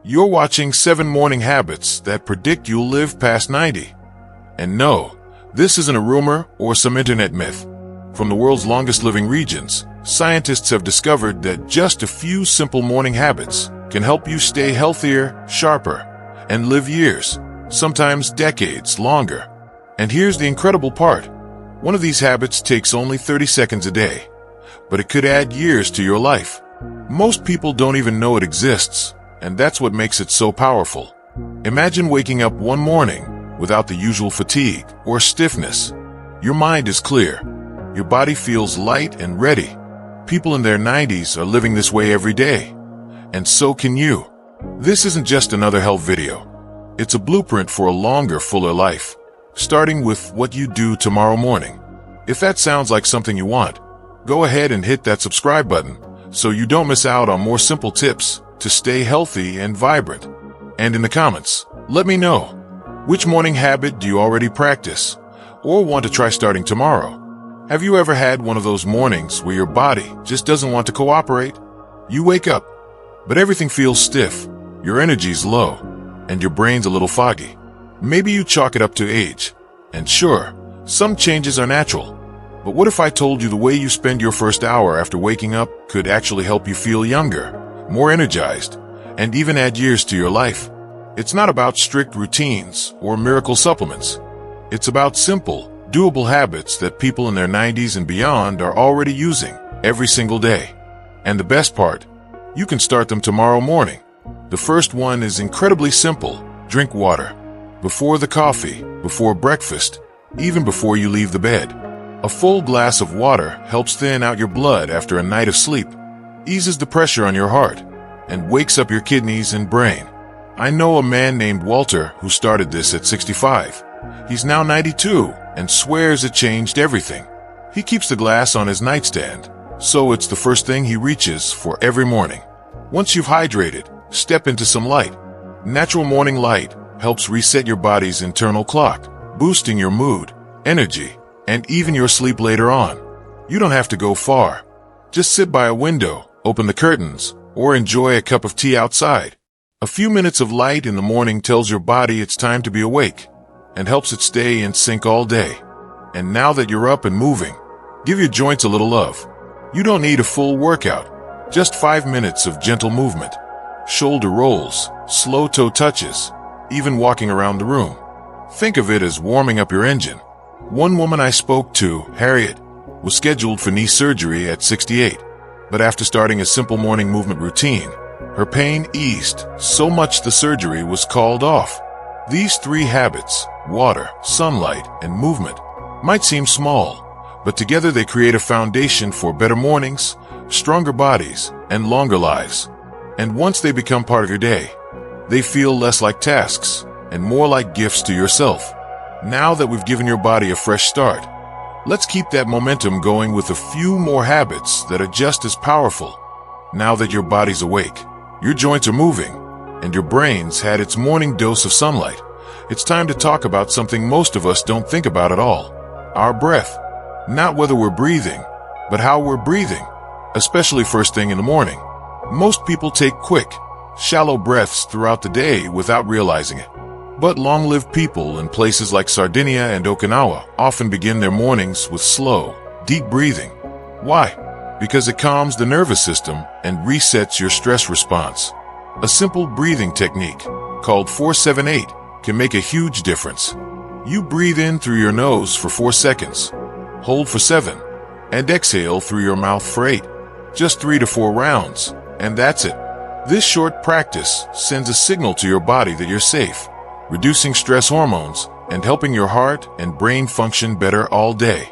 You're watching 7 morning habits that predict you'll live past 90. And no, this isn't a rumor or some internet myth. From the world's longest living regions, scientists have discovered that just a few simple morning habits can help you stay healthier, sharper, and live years, sometimes decades, longer. And here's the incredible part. One of these habits takes only 30 seconds a day, but it could add years to your life. Most people don't even know it exists, and that's what makes it so powerful. Imagine waking up one morning without the usual fatigue or stiffness. Your mind is clear. Your body feels light and ready. People in their 90s are living this way every day, and so can you. This isn't just another health video. It's a blueprint for a longer, fuller life, starting with what you do tomorrow morning. If that sounds like something you want, go ahead and hit that subscribe button so you don't miss out on more simple tips to stay healthy and vibrant. And in the comments, let me know, which morning habit do you already practice or want to try starting tomorrow? Have you ever had one of those mornings where your body just doesn't want to cooperate? You wake up, but everything feels stiff, your energy's low, and your brain's a little foggy. Maybe you chalk it up to age. And sure, some changes are natural. But what if I told you the way you spend your first hour after waking up could actually help you feel younger, more energized, and even add years to your life? It's not about strict routines or miracle supplements. It's about simple, doable habits that people in their 90s and beyond are already using every single day. And the best part, you can start them tomorrow morning. The first one is incredibly simple. Drink water. Before the coffee, before breakfast, even before you leave the bed. A full glass of water helps thin out your blood after a night of sleep, eases the pressure on your heart, and wakes up your kidneys and brain. I know a man named Walter who started this at 65. He's now 92 and swears it changed everything. He keeps the glass on his nightstand, so it's the first thing he reaches for every morning. Once you've hydrated, step into some light. Natural morning light helps reset your body's internal clock, boosting your mood, energy, and even your sleep later on. You don't have to go far. Just sit by a window, open the curtains, or enjoy a cup of tea outside. A few minutes of light in the morning tells your body it's time to be awake and helps it stay in sync all day. And now that you're up and moving, give your joints a little love. You don't need a full workout, just 5 minutes of gentle movement. Shoulder rolls, slow toe touches, even walking around the room. Think of it as warming up your engine. One woman I spoke to, Harriet, was scheduled for knee surgery at 68, but after starting a simple morning movement routine, her pain eased so much the surgery was called off. These 3 habits, water, sunlight, and movement, might seem small, but together they create a foundation for better mornings, stronger bodies, and longer lives. And once they become part of your day, they feel less like tasks and more like gifts to yourself. Now that we've given your body a fresh start, let's keep that momentum going with a few more habits that are just as powerful. Now that your body's awake, your joints are moving, and your brain's had its morning dose of sunlight, it's time to talk about something most of us don't think about at all. Our breath. Not whether we're breathing, but how we're breathing, especially first thing in the morning. Most people take quick, shallow breaths throughout the day without realizing it. But long-lived people in places like Sardinia and Okinawa often begin their mornings with slow, deep breathing. Why? Because it calms the nervous system and resets your stress response. A simple breathing technique called 4-7-8 can make a huge difference. You breathe in through your nose for 4 seconds, hold for 7, and exhale through your mouth for 8. Just 3 to 4 rounds, and that's it. This short practice sends a signal to your body that you're safe, reducing stress hormones and helping your heart and brain function better all day.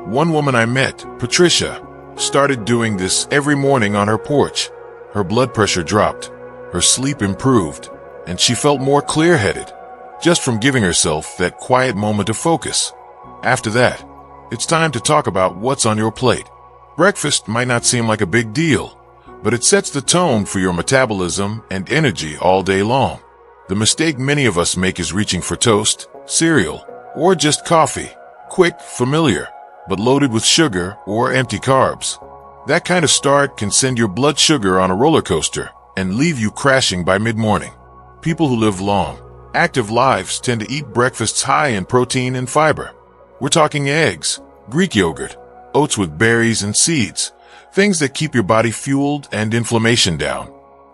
One woman I met, Patricia, started doing this every morning on her porch. Her blood pressure dropped, her sleep improved, and she felt more clear-headed, just from giving herself that quiet moment of focus. After that, it's time to talk about what's on your plate. Breakfast might not seem like a big deal, but it sets the tone for your metabolism and energy all day long. The mistake many of us make is reaching for toast, cereal, or just coffee. Quick, familiar, but loaded with sugar or empty carbs. That kind of start can send your blood sugar on a roller coaster and leave you crashing by mid-morning. People who live long, active lives tend to eat breakfasts high in protein and fiber. We're talking eggs, Greek yogurt, oats with berries and seeds, things that keep your body fueled and inflammation down.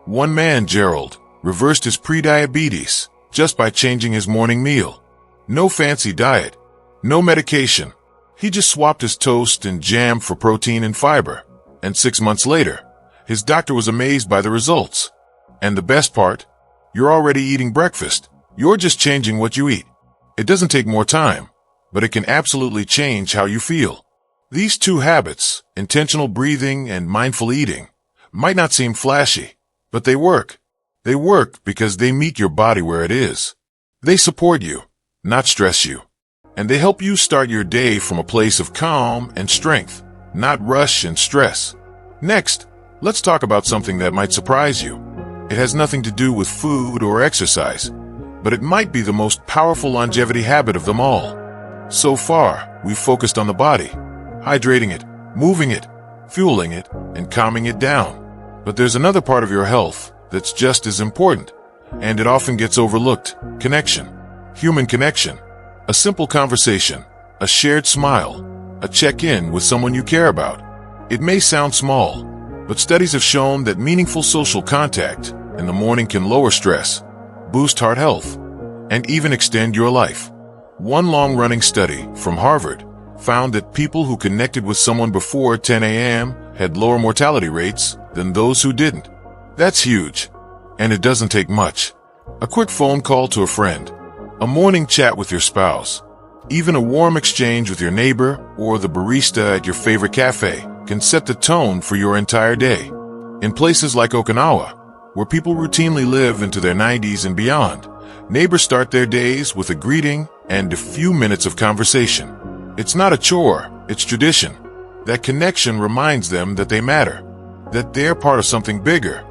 One man, Gerald, reversed his pre-diabetes just by changing his morning meal. No fancy diet, no medication. He just swapped his toast and jam for protein and fiber. And 6 months later, his doctor was amazed by the results. And the best part, you're already eating breakfast. You're just changing what you eat. It doesn't take more time, but it can absolutely change how you feel. These two habits, intentional breathing and mindful eating, might not seem flashy, but they work. They work because they meet your body where it is. They support you, not stress you. And they help you start your day from a place of calm and strength, not rush and stress. Next, let's talk about something that might surprise you. It has nothing to do with food or exercise, but it might be the most powerful longevity habit of them all. So far, we've focused on the body, hydrating it, moving it, fueling it, and calming it down. But there's another part of your health that's just as important, and it often gets overlooked: connection. Human connection. A simple conversation, a shared smile, a check-in with someone you care about. It may sound small, but studies have shown that meaningful social contact in the morning can lower stress, boost heart health, and even extend your life. One long-running study from Harvard found that people who connected with someone before 10 a.m. had lower mortality rates than those who didn't. That's huge, and it doesn't take much. A quick phone call to a friend, a morning chat with your spouse, even a warm exchange with your neighbor or the barista at your favorite cafe can set the tone for your entire day. In places like Okinawa, where people routinely live into their 90s and beyond, neighbors start their days with a greeting and a few minutes of conversation. It's not a chore, it's tradition. That connection reminds them that they matter, that they're part of something bigger.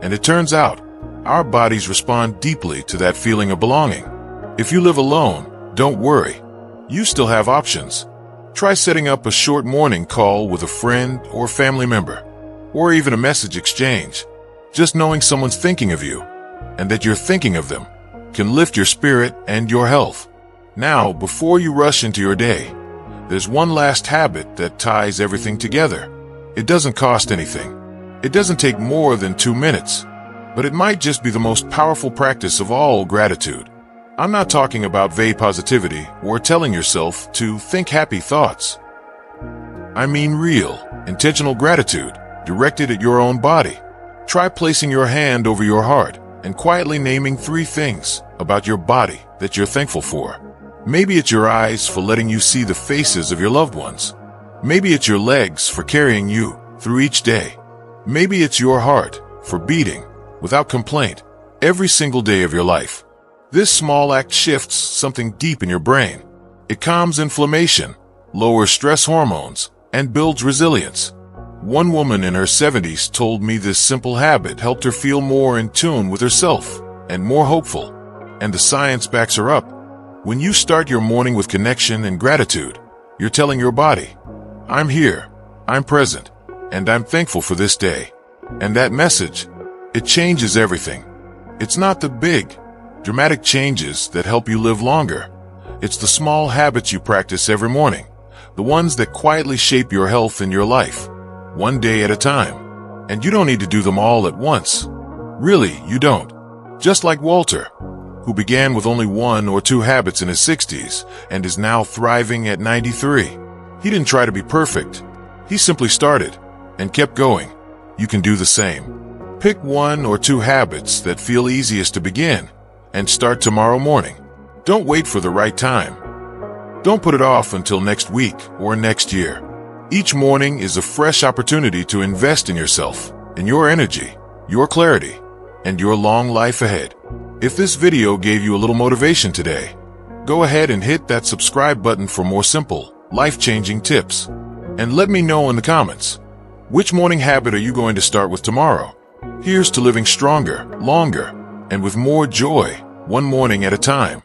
And it turns out, our bodies respond deeply to that feeling of belonging. If you live alone, don't worry. You still have options. Try setting up a short morning call with a friend or family member, or even a message exchange. Just knowing someone's thinking of you, and that you're thinking of them, can lift your spirit and your health. Now, before you rush into your day, there's one last habit that ties everything together. It doesn't cost anything. It doesn't take more than 2 minutes, but it might just be the most powerful practice of all: gratitude. I'm not talking about vague positivity or telling yourself to think happy thoughts. I mean real, intentional gratitude, directed at your own body. Try placing your hand over your heart and quietly naming 3 things about your body that you're thankful for. Maybe it's your eyes for letting you see the faces of your loved ones. Maybe it's your legs for carrying you through each day. Maybe it's your heart for beating, without complaint, every single day of your life. This small act shifts something deep in your brain. It calms inflammation, lowers stress hormones, and builds resilience. One woman in her 70s told me this simple habit helped her feel more in tune with herself and more hopeful. And the science backs her up. When you start your morning with connection and gratitude, you're telling your body, I'm here, I'm present, and I'm thankful for this day. And that message, it changes everything. It's not the big, dramatic changes that help you live longer. It's the small habits you practice every morning, the ones that quietly shape your health and your life, one day at a time. And you don't need to do them all at once. Really, you don't. Just like Walter, who began with only 1 or 2 habits in his 60s and is now thriving at 93. He didn't try to be perfect. He simply started and kept going. You can do the same. Pick 1 or 2 habits that feel easiest to begin and start tomorrow morning. Don't wait for the right time. Don't put it off until next week or next year. Each morning is a fresh opportunity to invest in yourself, in your energy, your clarity, and your long life ahead. If this video gave you a little motivation today, go ahead and hit that subscribe button for more simple, life-changing tips. And let me know in the comments, which morning habit are you going to start with tomorrow? Here's to living stronger, longer, and with more joy, one morning at a time.